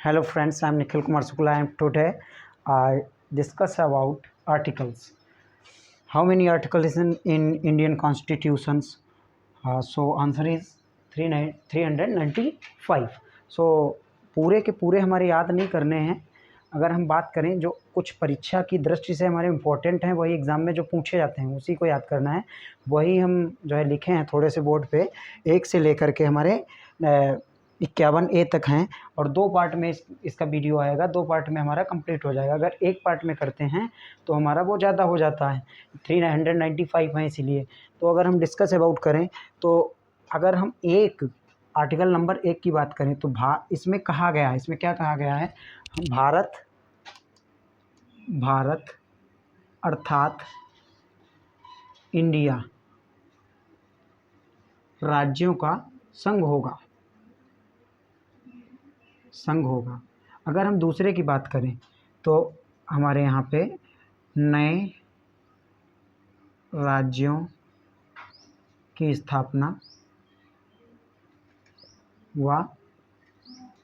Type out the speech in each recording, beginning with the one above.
Hello friends, I am Nikhil Kumar Sukla and today I discuss about articles. How many articles is in Indian constitutions? So answer is 395. So पूरे के पूरे हमारे याद नहीं करने हैं। अगर हम बात करें जो कुछ परीक्षा की दृष्टि से हमारे इम्पोर्टेंट हैं, वही एग्ज़ाम में जो पूछे जाते हैं उसी को याद करना है। वही हम जो है लिखे हैं थोड़े से बोर्ड पे, 1 से लेकर के हमारे 51A तक हैं और 2 पार्ट में इसका वीडियो आएगा। 2 पार्ट में हमारा कंप्लीट हो जाएगा। अगर 1 पार्ट में करते हैं तो हमारा वो ज़्यादा हो जाता है, 395 है इसीलिए। तो अगर हम डिस्कस अबाउट करें तो अगर हम आर्टिकल नंबर 1 की बात करें तो इसमें कहा गया है, इसमें क्या कहा गया है? भारत अर्थात इंडिया राज्यों का संघ होगा। अगर हम दूसरे की बात करें तो हमारे यहाँ पे नए राज्यों की स्थापना व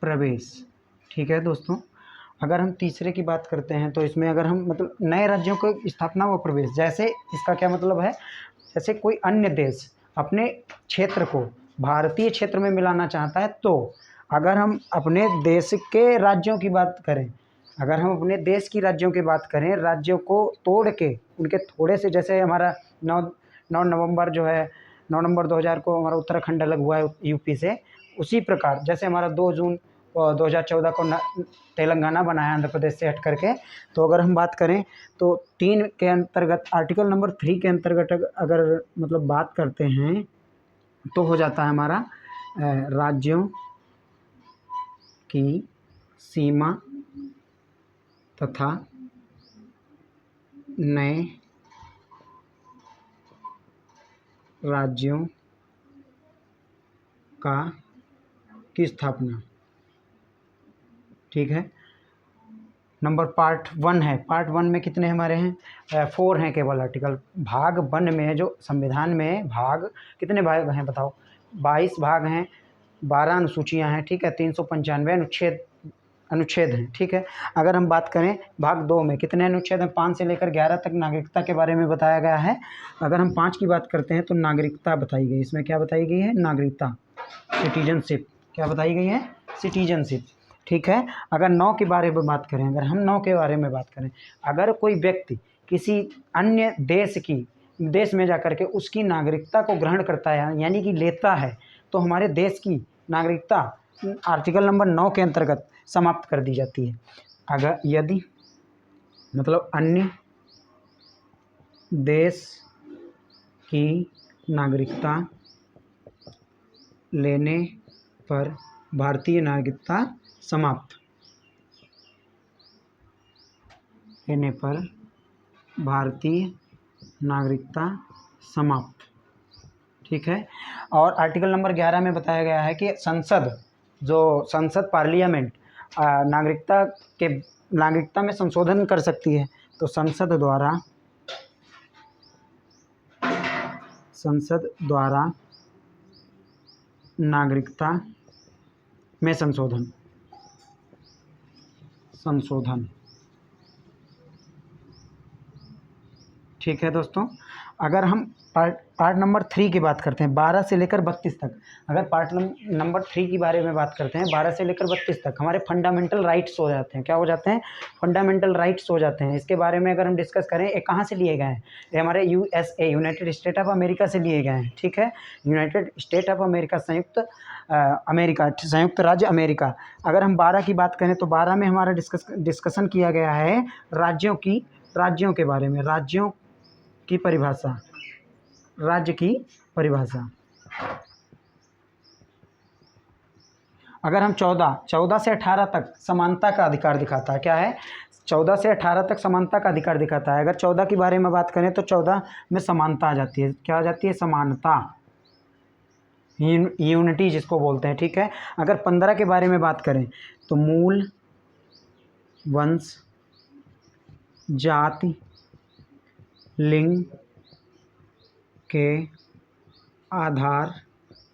प्रवेश। ठीक है दोस्तों। अगर हम तीसरे की बात करते हैं तो इसमें अगर हम मतलब नए राज्यों की स्थापना व प्रवेश, जैसे इसका क्या मतलब है? जैसे कोई अन्य देश अपने क्षेत्र को भारतीय क्षेत्र में मिलाना चाहता है, तो अगर हम अपने देश के राज्यों की बात करें, राज्यों को तोड़ के उनके थोड़े से, जैसे हमारा 9 नवंबर जो है 9 नवंबर 2000 को हमारा उत्तराखंड अलग हुआ है यूपी से, उसी प्रकार जैसे हमारा 2 जून 2014 को तेलंगाना बनाया आंध्र प्रदेश से हट करके। तो अगर हम बात करें तो 3 के अंतर्गत आर्टिकल नंबर 3 के अंतर्गत अगर मतलब बात करते हैं तो हो जाता है हमारा राज्यों की सीमा तथा नए राज्यों की स्थापना। ठीक है। नंबर पार्ट 1 है। पार्ट 1 में कितने हमारे हैं? 4 हैं केवल आर्टिकल। भाग 1 में जो संविधान में भाग, कितने भाग हैं बताओ? 22 भाग हैं, 12 अनुसूचियाँ हैं। ठीक है। 395 अनुच्छेद हैं। ठीक है। अगर हम बात करें भाग 2 में कितने अनुच्छेद हैं? 5 से लेकर 11 तक नागरिकता के बारे में बताया गया है। अगर हम 5 की बात करते हैं तो नागरिकता बताई गई। इसमें क्या बताई गई है? नागरिकता, सिटीजनशिप। क्या बताई गई है? सिटीजनशिप। ठीक है। अगर 9 के बारे में बात करें, अगर कोई व्यक्ति किसी अन्य देश में जाकर के उसकी नागरिकता को ग्रहण करता है, यानी कि लेता है, तो हमारे देश की नागरिकता आर्टिकल नंबर 9 के अंतर्गत समाप्त कर दी जाती है। अगर यदि मतलब अन्य देश की नागरिकता लेने पर भारतीय नागरिकता समाप्त। ठीक है। और आर्टिकल नंबर 11 में बताया गया है कि संसद पार्लियामेंट नागरिकता में संशोधन कर सकती है। तो संसद द्वारा नागरिकता में संशोधन। ठीक है दोस्तों। अगर हम पार्ट नंबर 3 की बात करते हैं, 12 से लेकर 32 तक। अगर पार्ट नंबर 3 के बारे में बात करते हैं, 12 से लेकर 32 तक हमारे फंडामेंटल राइट्स हो जाते हैं। क्या हो जाते हैं? फंडामेंटल राइट्स हो जाते हैं। इसके बारे में अगर हम डिस्कस करें, ये कहाँ से लिए गए हैं? ये हमारे USA, United state of America से लिए गए हैं। ठीक है। यूनाइटेड स्टेट ऑफ अमेरिका, संयुक्त राज्य अमेरिका। अगर हम 12 की बात करें तो 12 में हमारा डिस्कशन किया गया है राज्यों के बारे में, राज्य की परिभाषा। अगर हम 14 से 18 तक समानता का अधिकार दिखाता है। क्या है? 14 से 18 तक समानता का अधिकार दिखाता है। अगर 14 के बारे में बात करें तो 14 में समानता आ जाती है। क्या आ जाती है? समानता, यूनिटी जिसको बोलते हैं। ठीक है। अगर 15 के बारे में बात करें तो मूल, वंश, जाति, लिंग के आधार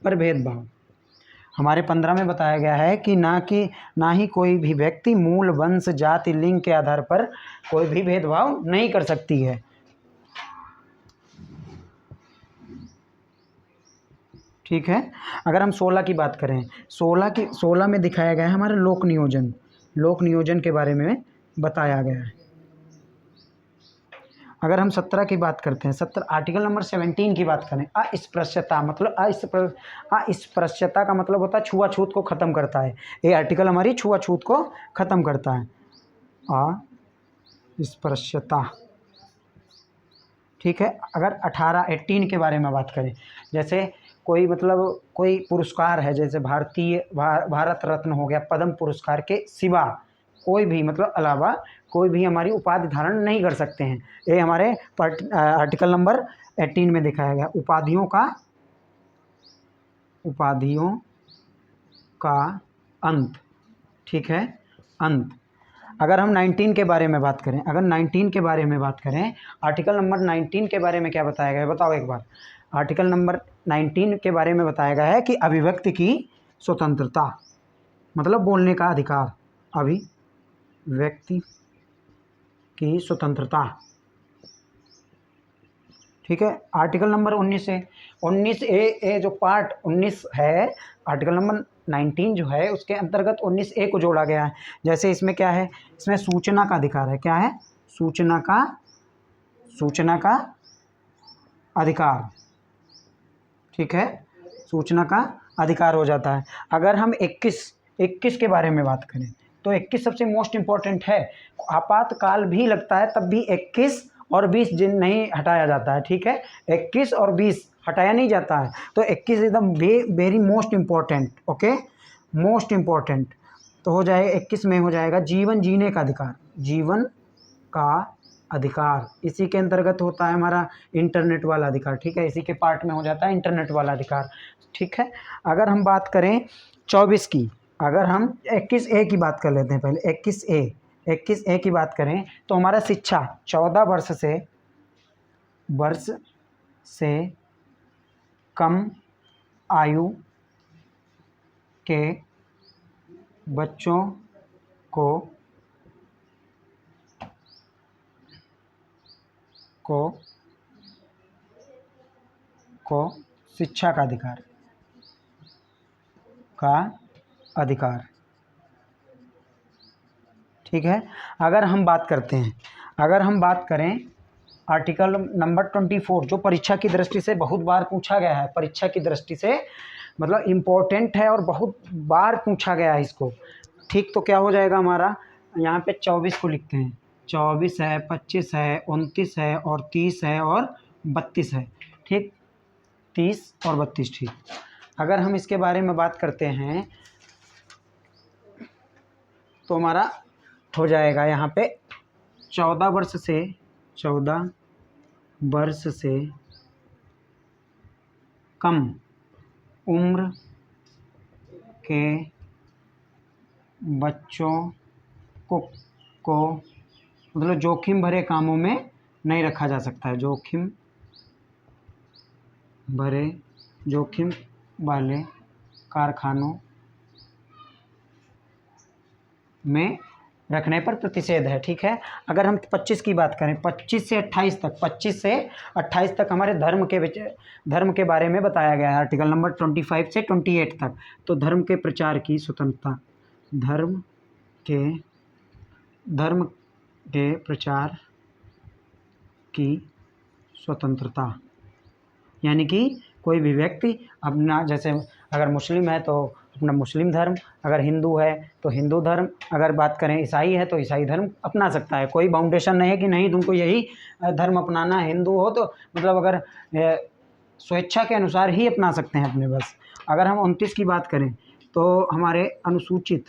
पर भेदभाव। हमारे 15 में बताया गया है कि ना ही कोई भी व्यक्ति मूल, वंश, जाति, लिंग के आधार पर कोई भी भेदभाव नहीं कर सकती है। ठीक है। अगर हम 16 की बात करें, 16 में दिखाया गया है हमारे लोक नियोजन के बारे में बताया गया है। अगर हम 17 की बात करते हैं, 17 आर्टिकल नंबर 17 की बात करें, अस्पृश्यता मतलब अस्पृश्यता का मतलब होता है छुआछूत को ख़त्म करता है। ये आर्टिकल हमारी छुआछूत को ख़त्म करता है, अस्पृश्यता। ठीक है। अगर 18 के बारे में बात करें, जैसे कोई पुरस्कार है, जैसे भारत रत्न हो गया, पद्म पुरस्कार के सिवा कोई भी अलावा कोई भी हमारी उपाधि धारण नहीं कर सकते हैं। ये हमारे आर्टिकल नंबर 18 में दिखाया गया। उपाधियों का अंत। ठीक है, अंत। अगर हम 19 के बारे में बात करें, आर्टिकल नंबर 19 के बारे में क्या बताया गया है, बताओ एक बार। आर्टिकल नंबर 19 के बारे में बताया गया है कि अभिव्यक्ति की स्वतंत्रता मतलब बोलने का अधिकार, अभिव्यक्ति की स्वतंत्रता। ठीक है। आर्टिकल नंबर 19 जो पार्ट 19 है, आर्टिकल नंबर 19 जो है उसके अंतर्गत 19A को जोड़ा गया है। जैसे इसमें क्या है, इसमें सूचना का अधिकार है। क्या है? सूचना का अधिकार। ठीक है, सूचना का अधिकार हो जाता है। अगर हम 21 के बारे में बात करें तो 21 सबसे मोस्ट इम्पॉर्टेंट है। आपातकाल भी लगता है तब भी 21 और 20 दिन नहीं हटाया जाता है। ठीक है, 21 और 20 हटाया नहीं जाता है, तो 21 एकदम very most important. Okay, most important तो हो जाएगा 21 में हो जाएगा जीवन जीने का अधिकार। जीवन का अधिकार इसी के अंतर्गत होता है हमारा इंटरनेट वाला अधिकार। ठीक है, इसी के पार्ट में हो जाता है इंटरनेट वाला अधिकार। ठीक है। अगर हम बात करें 24 की, अगर हम 21A की बात कर लेते हैं पहले। 21A की बात करें तो हमारा शिक्षा 14 वर्ष से कम आयु के बच्चों को शिक्षा का अधिकार। ठीक है। अगर हम बात करें आर्टिकल नंबर 24 जो परीक्षा की दृष्टि से बहुत बार पूछा गया है, परीक्षा की दृष्टि से इम्पोर्टेंट है और बहुत बार पूछा गया है इसको। ठीक, तो क्या हो जाएगा हमारा, यहाँ पे 24 को लिखते हैं। 24 है, 25 है, 29 है और 30 है और 32 है। ठीक, 30 और 32। ठीक, अगर हम इसके बारे में बात करते हैं तो हमारा हो जाएगा यहाँ पे 14 वर्ष से कम उम्र के बच्चों को जोखिम भरे कामों में नहीं रखा जा सकता है। जोखिम वाले कारखानों में रखने पर प्रतिषेध है। ठीक है। अगर हम 25 की बात करें, 25 से 28 तक हमारे धर्म के बारे में बताया गया है। आर्टिकल नंबर 25 से 28 तक तो धर्म के प्रचार की स्वतंत्रता, धर्म के प्रचार की स्वतंत्रता, यानी कि कोई भी व्यक्ति अपना, जैसे अगर मुस्लिम है तो अपना मुस्लिम धर्म, अगर हिंदू है तो हिंदू धर्म, अगर बात करें ईसाई है तो ईसाई धर्म अपना सकता है। कोई बाउंडेशन नहीं है कि नहीं तुमको यही धर्म अपनाना है। हिंदू हो तो अगर स्वेच्छा के अनुसार ही अपना सकते हैं अपने बस। अगर हम 29 की बात करें तो हमारे अनुसूचित,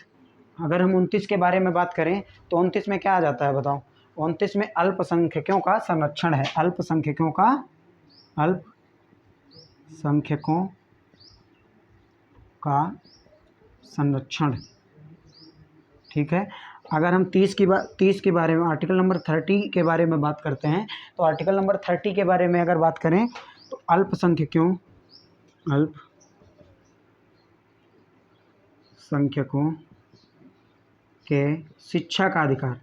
अगर हम 29 के बारे में बात करें तो 29 में क्या आ जाता है बताओ। 29 में अल्पसंख्यकों का संरक्षण है। अल्पसंख्यकों का संरक्षण। ठीक है। अगर हम 30 के बारे में, आर्टिकल नंबर 30 के बारे में बात करते हैं तो आर्टिकल नंबर 30 के बारे में अगर बात करें तो अल्पसंख्यकों संख्यकों के शिक्षा का अधिकार,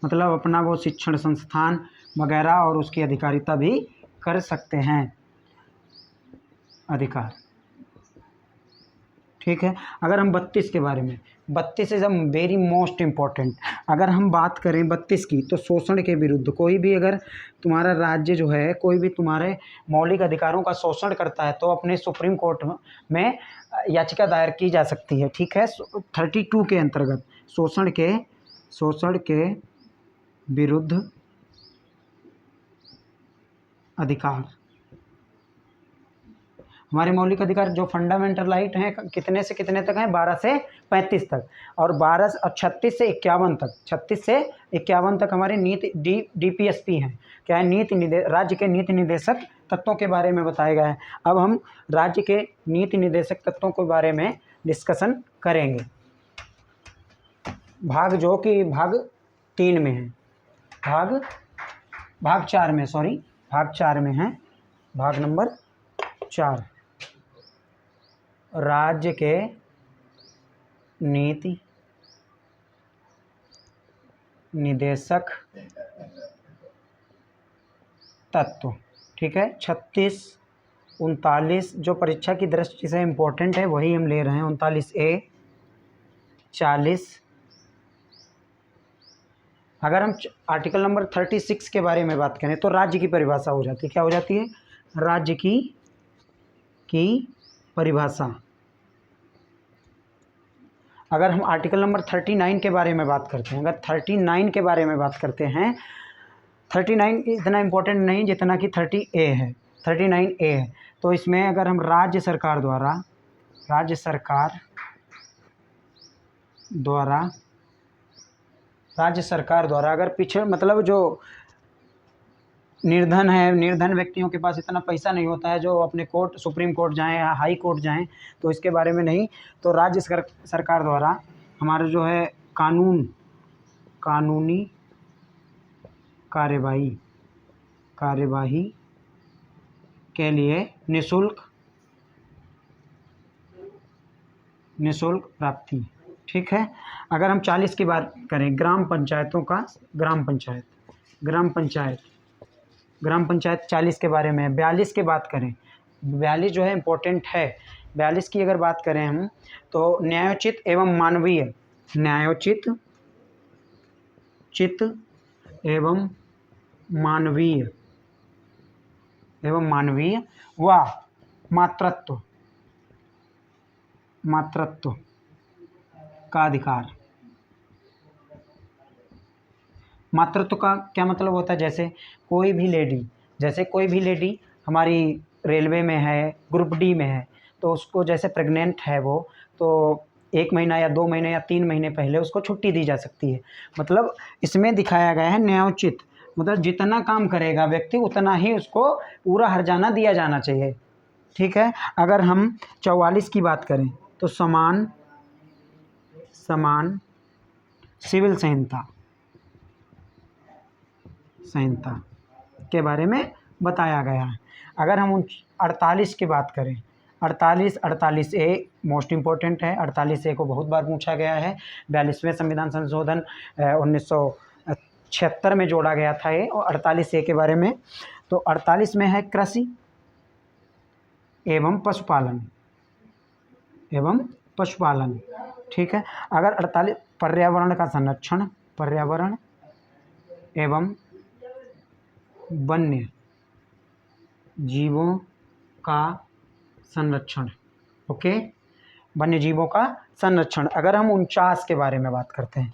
मतलब अपना वो शिक्षण संस्थान वगैरह और उसकी अधिकारिता भी कर सकते हैं, अधिकार। ठीक है। अगर हम 32 के बारे में, 32 is a very most important. अगर हम बात करें 32 की, तो शोषण के विरुद्ध कोई भी अगर तुम्हारा राज्य जो है कोई भी तुम्हारे मौलिक अधिकारों का शोषण करता है तो अपने सुप्रीम कोर्ट में याचिका दायर की जा सकती है। ठीक है। 32 के अंतर्गत शोषण के विरुद्ध अधिकार, हमारे मौलिक अधिकार जो फंडामेंटल राइट हैं कितने से कितने तक हैं, 12 से 35 तक, और 36 से 51 तक, 36 से 51 तक हमारे नीति DPSP हैं। क्या है? राज्य के नीति निर्देशक तत्वों के बारे में बताया गया है। अब हम राज्य के नीति निर्देशक तत्वों के बारे में डिस्कशन करेंगे। भाग 3 में है, भाग 4 में, सॉरी, भाग 4 में है, भाग नंबर 4, राज्य के नीति निदेशक तत्व। ठीक है। 36, 39 जो परीक्षा की दृष्टि से इम्पोर्टेंट है वही हम ले रहे हैं। 39A, 40। अगर हम आर्टिकल नंबर 36 के बारे में बात करें तो राज्य की परिभाषा हो जाती है। क्या हो जाती है? राज्य की परिभाषा। अगर हम आर्टिकल नंबर 39 के बारे में बात करते हैं, अगर 39 के बारे में बात करते हैं, 39 इतना इम्पोर्टेंट नहीं जितना कि 30A है, 39A है। तो इसमें अगर हम राज्य सरकार द्वारा अगर पीछे, मतलब जो निर्धन व्यक्तियों के पास इतना पैसा नहीं होता है जो अपने सुप्रीम कोर्ट जाएं या हाई कोर्ट जाएं, तो इसके बारे में नहीं, तो राज्य सरकार द्वारा हमारा जो है कानूनी कार्यवाही के लिए निःशुल्क प्राप्ति। ठीक है। अगर हम 40 की बात करें, ग्राम पंचायत 40 के बारे में। 42 की बात करें, 42 जो है इम्पोर्टेंट है। 42 की अगर बात करें हम, तो न्यायोचित एवं मानवीय व मातृत्व का अधिकार। मातृत्व का क्या मतलब होता है? जैसे कोई भी लेडी हमारी रेलवे में है, ग्रुप डी में है, तो उसको जैसे प्रेग्नेंट है वो, तो 1 महीना या 2 महीने या 3 महीने पहले उसको छुट्टी दी जा सकती है। मतलब इसमें दिखाया गया है न्यायोचित, मतलब जितना काम करेगा व्यक्ति उतना ही उसको पूरा हर्जाना दिया जाना चाहिए। ठीक है। अगर हम 44 की बात करें तो समान सिविल संहिता के बारे में बताया गया है। अगर हम 48 की बात करें, 48A मोस्ट इम्पोर्टेंट है। 48A को बहुत बार पूछा गया है। 42वें संविधान संशोधन 1976 में जोड़ा गया था ये, और 48A के बारे में। तो 48 में है कृषि एवं पशुपालन। ठीक है। अगर 48 पर्यावरण एवं वन्य जीवों का संरक्षण। ओके, वन्य जीवों का संरक्षण। अगर हम 49 के बारे में बात करते हैं,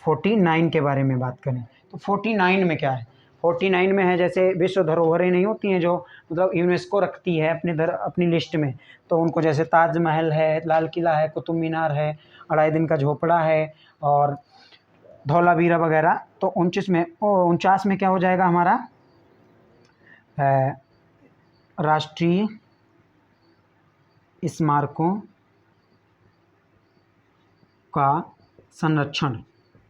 49 के बारे में बात करें, तो 49 में क्या है? 49 में है जैसे विश्व धरोहरें नहीं होती हैं जो मतलब यूनेस्को रखती है अपनी लिस्ट में, तो उनको जैसे ताजमहल है, लाल किला है, कुतुब मीनार है, अढ़ाई दिन का झोपड़ा है और धौलावीरा वगैरह। तो 49 में क्या हो जाएगा हमारा? राष्ट्रीय स्मारकों का संरक्षण।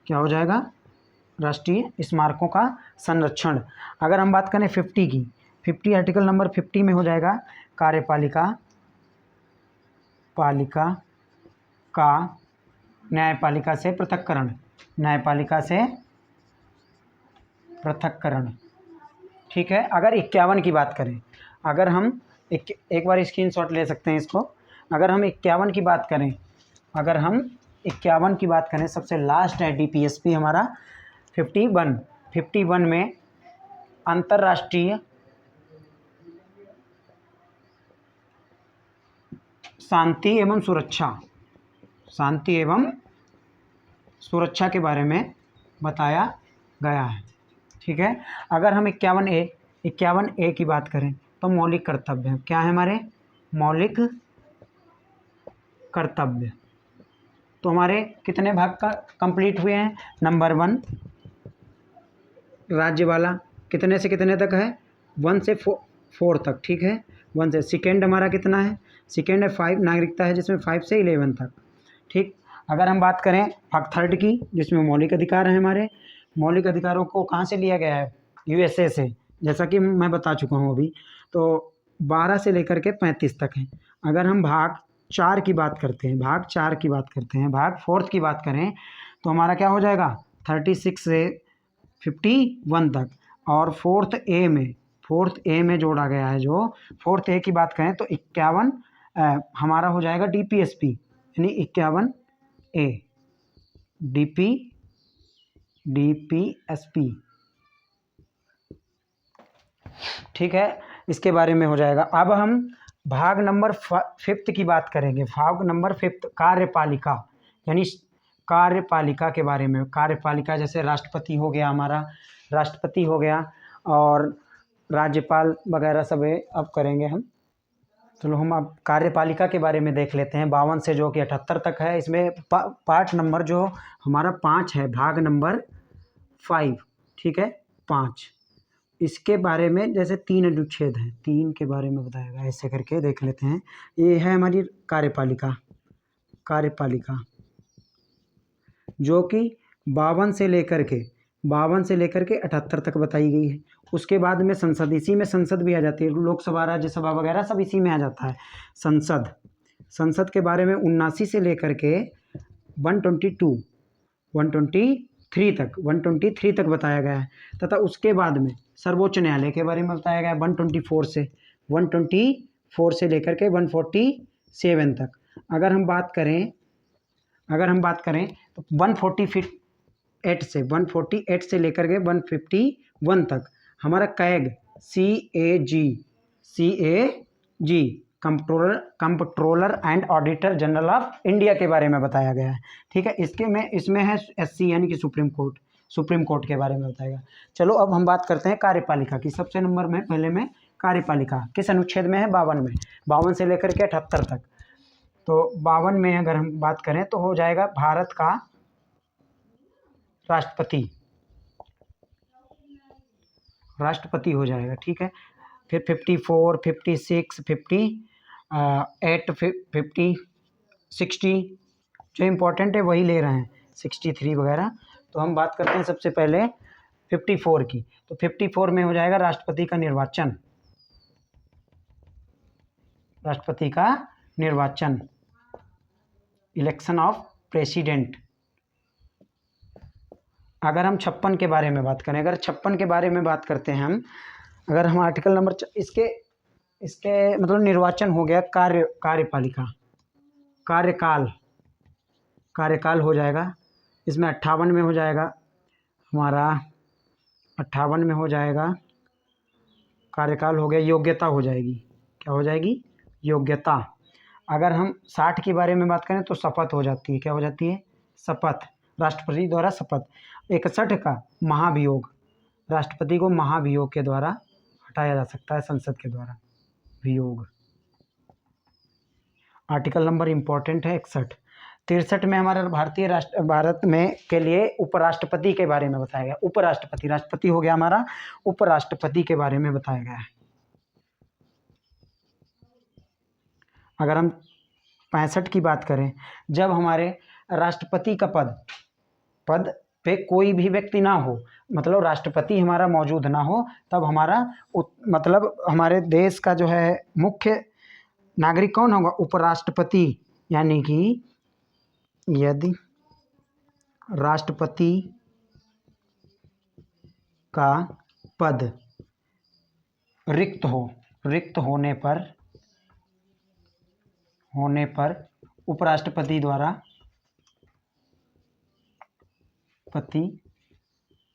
क्या हो जाएगा? राष्ट्रीय स्मारकों का संरक्षण। अगर हम बात करें 50 की, 50 आर्टिकल नंबर 50 में हो जाएगा कार्यपालिका का न्यायपालिका से पृथक्करण, न्यायपालिका से पृथक्करण। ठीक है, अगर 51 की बात करें, अगर हम एक बार स्क्रीनशॉट ले सकते हैं इसको। अगर हम 51 की बात करें, अगर हम 51 की बात करें, सबसे लास्ट है DPSP हमारा 51 में अंतर्राष्ट्रीय शांति एवं सुरक्षा के बारे में बताया गया है। ठीक है, अगर हम 51A की बात करें तो मौलिक कर्तव्य क्या है हमारे, मौलिक कर्तव्य। तो हमारे कितने भाग का कंप्लीट हुए हैं, नंबर 1 राज्य वाला कितने से कितने तक है, 1 से 4 तक। ठीक है, 1 से। सेकेंड हमारा कितना है, सेकेंड है 5 नागरिकता है, जिसमें 5 से 11 तक। ठीक, अगर हम बात करें भाग थर्ड की, जिसमें मौलिक अधिकार हैं हमारे, मौलिक अधिकारों को कहाँ से लिया गया है, USA से, जैसा कि मैं बता चुका हूँ अभी। तो 12 से लेकर के 35 तक है। अगर हम भाग 4 की बात करते हैं, भाग 4 की बात करते हैं, भाग 4 की बात करें तो हमारा क्या हो जाएगा, 36 से 51 तक। और 4th A में जोड़ा गया है, जो 4th A की बात करें तो 51 हमारा हो जाएगा DPSP, यानी 51A DPSP। ठीक है, इसके बारे में हो जाएगा। अब हम भाग नंबर 5 की बात करेंगे। भाग नंबर 5 कार्यपालिका, यानी कार्यपालिका के बारे में। कार्यपालिका जैसे राष्ट्रपति हो गया हमारा, राष्ट्रपति हो गया, और राज्यपाल वगैरह सब अब करेंगे हम। चलो हम अब कार्यपालिका के बारे में देख लेते हैं, 52 से जो कि 78 तक है। इसमें पार्ट नंबर जो हमारा 5 है, भाग नंबर 5। ठीक है, 5। इसके बारे में जैसे 3 अनुच्छेद हैं, 3 के बारे में बताएगा, ऐसे करके देख लेते हैं। ये है हमारी कार्यपालिका जो कि 52 से लेकर के 78 तक बताई गई है। उसके बाद में संसद, इसी में संसद भी आ जाती है, लोकसभा राज्यसभा वगैरह सब इसी में आ जाता है। संसद के बारे में 79 से लेकर के 123 तक बताया गया है। तथा उसके बाद में सर्वोच्च न्यायालय के बारे में बताया गया है 124 से लेकर के 147 तक। अगर हम बात करें तो 148 से लेकर के 151 तक हमारा CAG CAG comptroller and auditor general of India के बारे में बताया गया है। ठीक है, इसमें है SC यानी कि सुप्रीम कोर्ट के बारे में बताएगा। चलो अब हम बात करते हैं कार्यपालिका की। सबसे नंबर में पहले में कार्यपालिका किस अनुच्छेद में है, 52 में, 52 से लेकर के 78 तक। तो 52 में अगर हम बात करें तो हो जाएगा भारत का राष्ट्रपति हो जाएगा। ठीक है, फिर 54, 56, 58, 50, 60 जो इम्पोर्टेंट है वही ले रहे हैं, 63 वगैरह। तो हम बात करते हैं सबसे पहले 54 की। तो 54 में हो जाएगा राष्ट्रपति का निर्वाचन, इलेक्शन ऑफ प्रेसिडेंट। अगर हम 56 के बारे में बात करें, अगर 56 के बारे में बात करते हैं हम, अगर हम आर्टिकल नंबर इसके मतलब निर्वाचन हो गया, कार्यपालिका कार्यकाल हो जाएगा। इसमें 58 में हो जाएगा हमारा, 58 में हो जाएगा कार्यकाल हो गया, योग्यता हो जाएगी। क्या हो जाएगी, योग्यता। अगर हम 60 के बारे में बात करें तो शपथ हो जाती है। क्या हो जाती है, शपथ, राष्ट्रपति द्वारा शपथ। 61 का महाभियोग, राष्ट्रपति को महाभियोग के द्वारा हटाया जा सकता है, संसद के द्वारा वियोग। आर्टिकल नंबर इम्पोर्टेंट है 61। 63 में हमारा भारत में के लिए उपराष्ट्रपति के बारे में बताया गया। राष्ट्रपति हो गया हमारा, उपराष्ट्रपति के बारे में बताया गया है। अगर हम 65 की बात करें, जब हमारे राष्ट्रपति का पद पे कोई भी व्यक्ति ना हो, मतलब राष्ट्रपति हमारा मौजूद ना हो, तब हमारा मतलब हमारे देश का जो है मुख्य नागरिक कौन होगा, उपराष्ट्रपति, यानी कि यदि राष्ट्रपति का पद रिक्त होने पर उपराष्ट्रपति द्वारा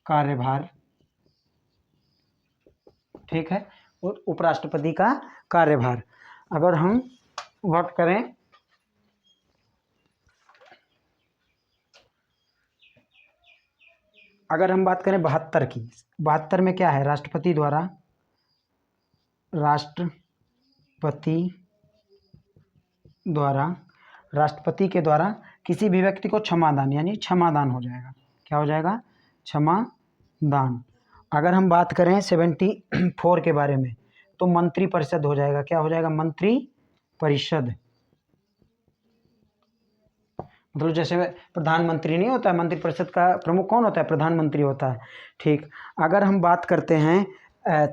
कार्यभार, ठीक है, और उपराष्ट्रपति का कार्यभार। अगर हम बात करें अगर हम बात करें 72 की, 72 में क्या है, राष्ट्रपति के द्वारा किसी भी व्यक्ति को क्षमादान, यानी क्षमादान हो जाएगा। क्या हो जाएगा? क्षमादान। अगर हम बात करें 74 के बारे में, तो मंत्री परिषद हो जाएगा। क्या हो जाएगा? मंत्री परिषद। मतलब जैसे प्रधानमंत्री नहीं होता है, मंत्री परिषद का प्रमुख कौन होता है? प्रधानमंत्री होता है। ठीक। अगर हम बात करते हैं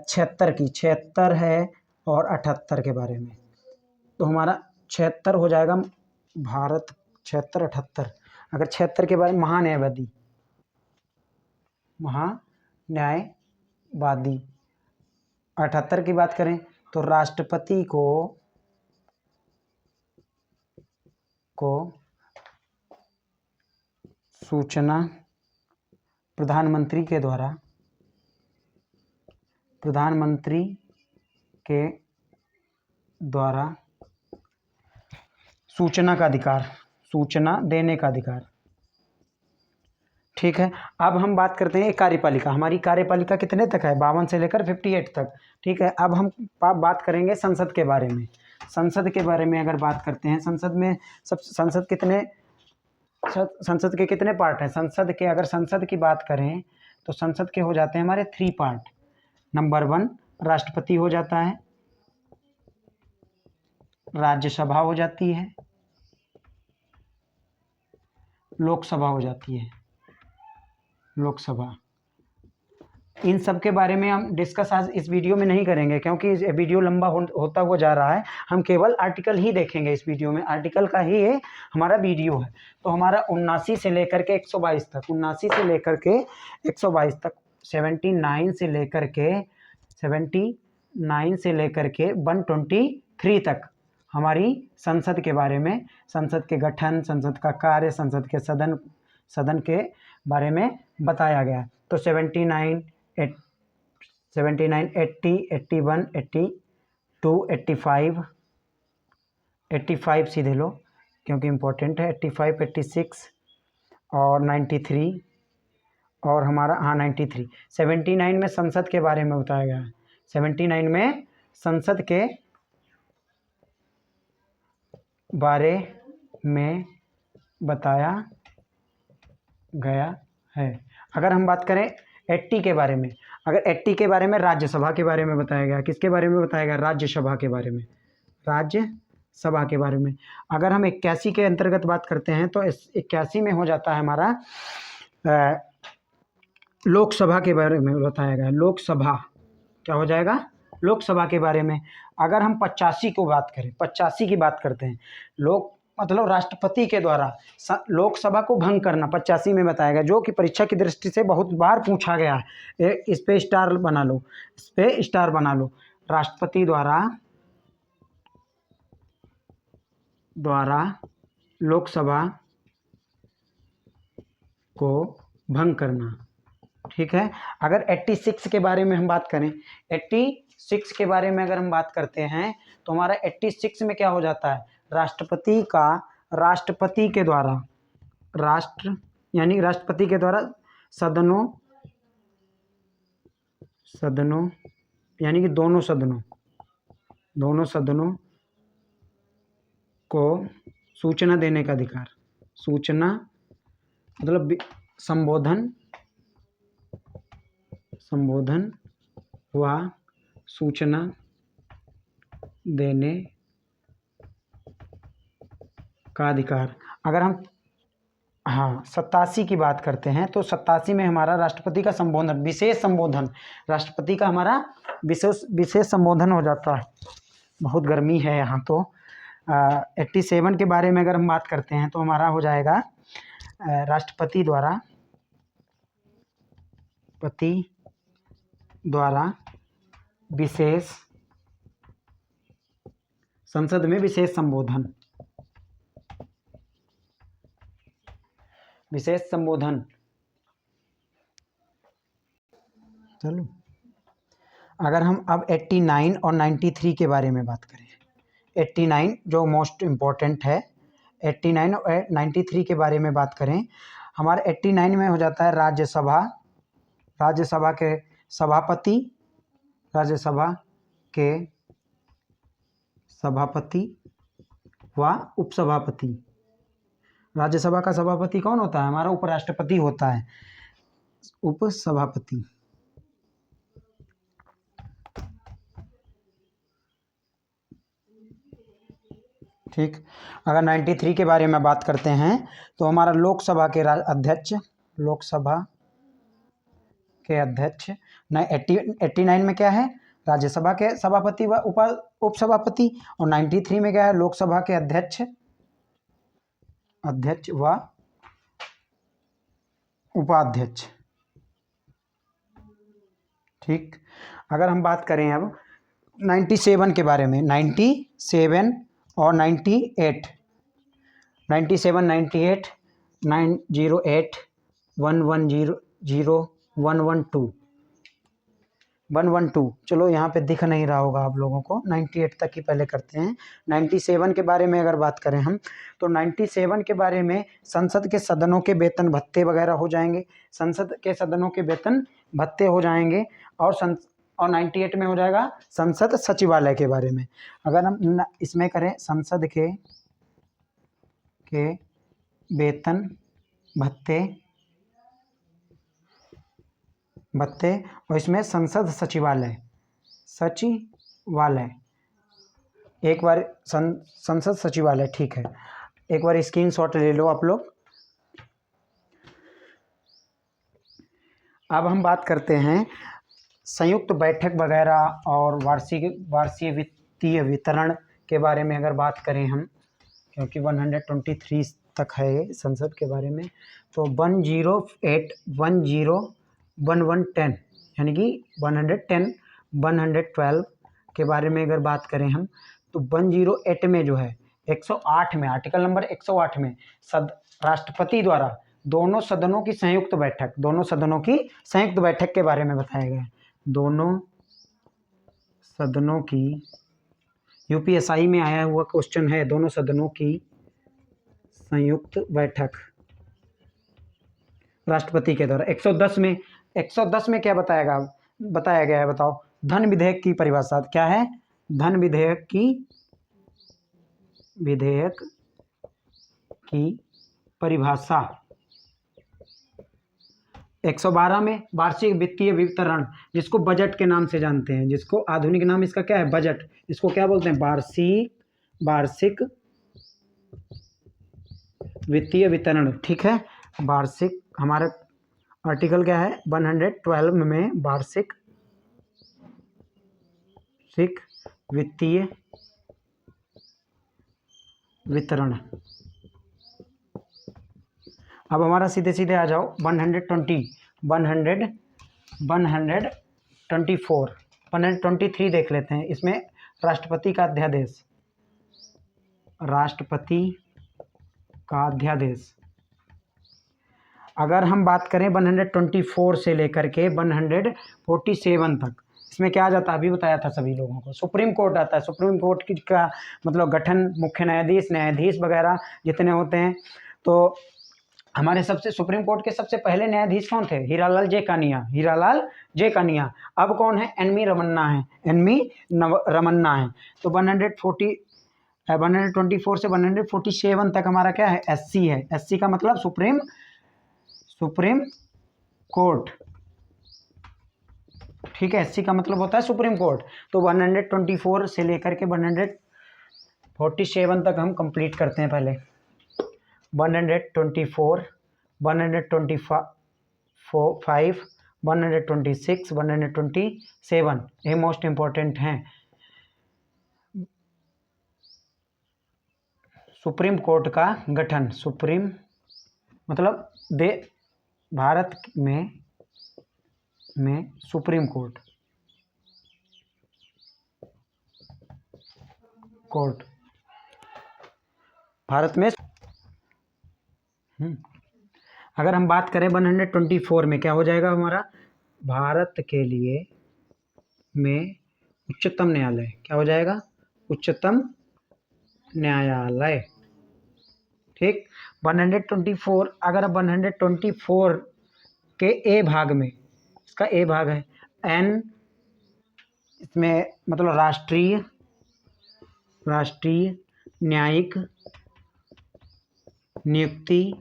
76 की, 76 है और 78 के बारे में, तो हमारा 76 हो जाएगा भारत, 76 78। अगर 76 के बारे में महान्यायवादी, 78 की बात करें तो राष्ट्रपति को सूचना प्रधानमंत्री के द्वारा सूचना देने का अधिकार। ठीक है। अब हम बात करते हैं कार्यपालिका। हमारी कार्यपालिका कितने तक है? 52 से लेकर 58 तक। ठीक है। अब हम बात करेंगे संसद के बारे में। संसद के बारे में अगर बात करते हैं, संसद के कितने पार्ट हैं? अगर संसद की बात करें तो संसद के हो जाते हैं हमारे 3 पार्ट। नंबर 1 राष्ट्रपति हो जाता है, राज्यसभा हो जाती है, लोकसभा हो जाती है। इन सब के बारे में हम डिस्कस आज इस वीडियो में नहीं करेंगे, क्योंकि वीडियो लंबा होता हुआ जा रहा है। हम केवल आर्टिकल ही देखेंगे इस वीडियो में। आर्टिकल का ही हमारा वीडियो है। तो हमारा 79 से लेकर के 122 तक, 79 से लेकर के 122 तक, 79 से लेकर के 123 तक हमारी संसद के बारे में, संसद के गठन, संसद का कार्य, संसद के सदन के बारे में बताया गया। तो 79, 80, 81, 82, 85 सीधे लो क्योंकि इम्पोर्टेंट है। 85, 86 और 93 और हमारा 93। 79 में संसद के बारे में बताया गया है। 79 में संसद के बारे में बताया गया है। अगर हम बात करें 80 के बारे में, अगर 80 के बारे में राज्यसभा के बारे में बताया गया। किसके बारे में बताया गया? राज्यसभा के बारे में। राज्यसभा के बारे में। अगर हम 81 के अंतर्गत बात करते हैं तो 81 में हो जाता है हमारा लोकसभा के बारे में बताया गया। लोकसभा क्या हो जाएगा? लोकसभा के बारे में। अगर हम 85 को बात करें, 85 की बात करते हैं, मतलब राष्ट्रपति के द्वारा लोकसभा को भंग करना 85 में बताया गया, जो कि परीक्षा की दृष्टि से बहुत बार पूछा गया है। इस पे स्टार बना लो। राष्ट्रपति द्वारा लोकसभा को भंग करना। ठीक है। अगर 86 के बारे में हम बात करें, 86 के बारे में अगर हम बात करते हैं तो हमारा 86 में क्या हो जाता है? राष्ट्रपति के द्वारा सदनों यानी कि दोनों सदनों को सूचना देने का अधिकार। सूचना मतलब संबोधन व सूचना देने का अधिकार। अगर हम 87 की बात करते हैं तो 87 में हमारा राष्ट्रपति का संबोधन, राष्ट्रपति का हमारा विशेष संबोधन हो जाता है। बहुत गर्मी है यहाँ तो 87 के बारे में अगर हम बात करते हैं तो हमारा हो जाएगा राष्ट्रपति द्वारा विशेष संसद में विशेष संबोधन। चलो अगर हम अब 89 और 93 के बारे में बात करें, 89 जो मोस्ट इम्पोर्टेंट है, 89 और 93 के बारे में बात करें, हमारे 89 में हो जाता है राज्यसभा के सभापति, व उपसभापति। राज्यसभा का सभापति कौन होता है? हमारा उपराष्ट्रपति होता है, उपसभापति। ठीक। अगर 93 के बारे में बात करते हैं तो हमारा लोकसभा के अध्यक्ष 89 में क्या है? राज्यसभा के सभापति व उपसभापति। और 93 में क्या है? लोकसभा के अध्यक्ष व उपाध्यक्ष। ठीक। अगर हम बात करें अब 97 के बारे में, 97 और 98, 97, 98, 908, 110, 112, 112। चलो यहाँ पे दिख नहीं रहा होगा आप लोगों को, 98 तक ही पहले करते हैं। 97 के बारे में अगर बात करें हम तो 97 के बारे में संसद के सदनों के वेतन भत्ते वगैरह हो जाएंगे, संसद के सदनों के वेतन भत्ते हो जाएंगे। और 98 में हो जाएगा संसद सचिवालय के बारे में। अगर हम इसमें करें संसद के वेतन भत्ते और इसमें संसद सचिवालय, एक बार संसद सचिवालय। ठीक है, एक बार स्क्रीनशॉट ले लो आप लोग। अब हम बात करते हैं संयुक्त बैठक वगैरह और वार्षिक वित्तीय वितरण के बारे में अगर बात करें हम, क्योंकि 123 तक है ये संसद के बारे में। तो 108, 10, 1110 यानी कि 110, 112 के बारे में अगर बात करें हम तो 108 में जो है 108 में, आर्टिकल नंबर 108 में राष्ट्रपति द्वारा दोनों सदनों की संयुक्त बैठक के बारे में बताया गया है। दोनों सदनों की, यूपीएसआई में आया हुआ क्वेश्चन है, दोनों सदनों की संयुक्त बैठक राष्ट्रपति के द्वारा। 110 में क्या बताया गया है बताओ? धन विधेयक की परिभाषा क्या है? धन विधेयक की परिभाषा। 112 में वार्षिक वित्तीय वितरण, जिसको बजट के नाम से जानते हैं, जिसको आधुनिक नाम इसका क्या है? बजट। इसको क्या बोलते हैं? वार्षिक वित्तीय वितरण। ठीक है, वार्षिक। हमारा आर्टिकल क्या है? 112 में वार्षिक वित्तीय वितरण। अब हमारा सीधे सीधे आ जाओ 123 देख लेते हैं। इसमें राष्ट्रपति का अध्यादेश। अगर हम बात करें 124 से लेकर के 147 तक, इसमें क्या आ जाता है? अभी बताया था सभी लोगों को, सुप्रीम कोर्ट आता है। सुप्रीम कोर्ट का मतलब गठन, मुख्य न्यायाधीश वगैरह जितने होते हैं। तो हमारे सुप्रीम कोर्ट के सबसे पहले न्यायाधीश कौन थे? हीरालाल जे कानिया। अब कौन है? एन वी रमन्ना है। तो 124 से 147 तक हमारा क्या है? एससी है। एससी का मतलब सुप्रीम कोर्ट। ठीक है, एससी का मतलब होता है सुप्रीम कोर्ट। तो 124 से लेकर के 147 तक हम कंप्लीट करते हैं। पहले 124, 125, 126, 127 ये मोस्ट इम्पोर्टेंट हैं। सुप्रीम कोर्ट का गठन। सुप्रीम मतलब भारत में सुप्रीम कोर्ट भारत में। अगर हम बात करें 124 में क्या हो जाएगा हमारा, भारत के लिए में उच्चतम न्यायालय क्या हो जाएगा, उच्चतम न्यायालय। ठीक। 124 अगर 124 के ए भाग में, इसका ए भाग है एन, इसमें मतलब राष्ट्रीय न्यायिक नियुक्ति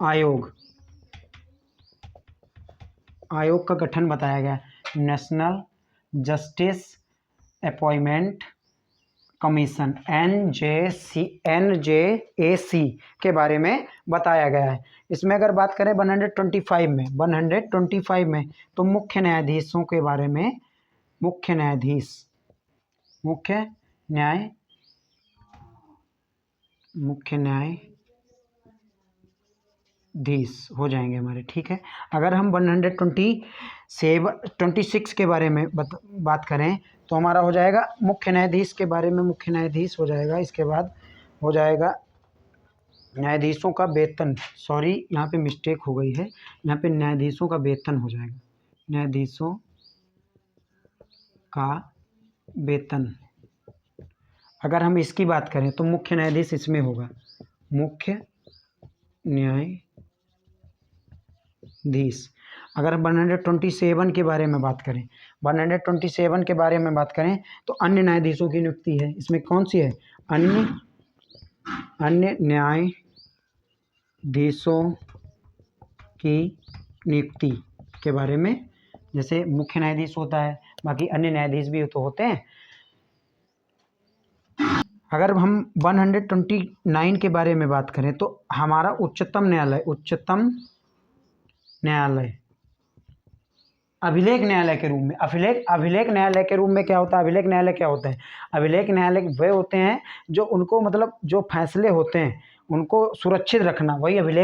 आयोग का गठन बताया गया। National justice appointment commission NJAC के बारे में बताया गया है। इसमें अगर बात करें 125 में तो मुख्य न्यायाधीशों के बारे में, मुख्य न्यायाधीश हो जाएंगे हमारे। ठीक है। अगर हम 126 के बारे में बात करें तो हमारा हो जाएगा मुख्य न्यायाधीश के बारे में, मुख्य न्यायाधीश हो जाएगा। इसके बाद हो जाएगा न्यायाधीशों का वेतन, सॉरी यहाँ पे मिस्टेक हो गई है, यहाँ पे न्यायाधीशों का वेतन हो जाएगा, न्यायाधीशों का वेतन। अगर हम इसकी बात करें तो मुख्य न्यायाधीश इसमें होगा, मुख्य न्यायाधीश। अगर 127 के बारे में बात करें, 127 के बारे में बात करें तो अन्य न्यायाधीशों की नियुक्ति है। इसमें कौन सी है, अन्य न्यायाधीशों की नियुक्ति के बारे में। जैसे मुख्य न्यायाधीश होता है, बाकी अन्य न्यायाधीश भी तो होते हैं। अगर हम 129 के बारे में बात करें तो हमारा उच्चतम न्यायालय अभिलेख न्यायालय के रूप में, अभिलेख न्यायालय के रूप में क्या होता है, अभिलेख न्यायालय क्या होते हैं, अभिलेख न्यायालय वे होते हैं जो उनको मतलब जो फैसले होते हैं उनको सुरक्षित रखना, वही अभिलेख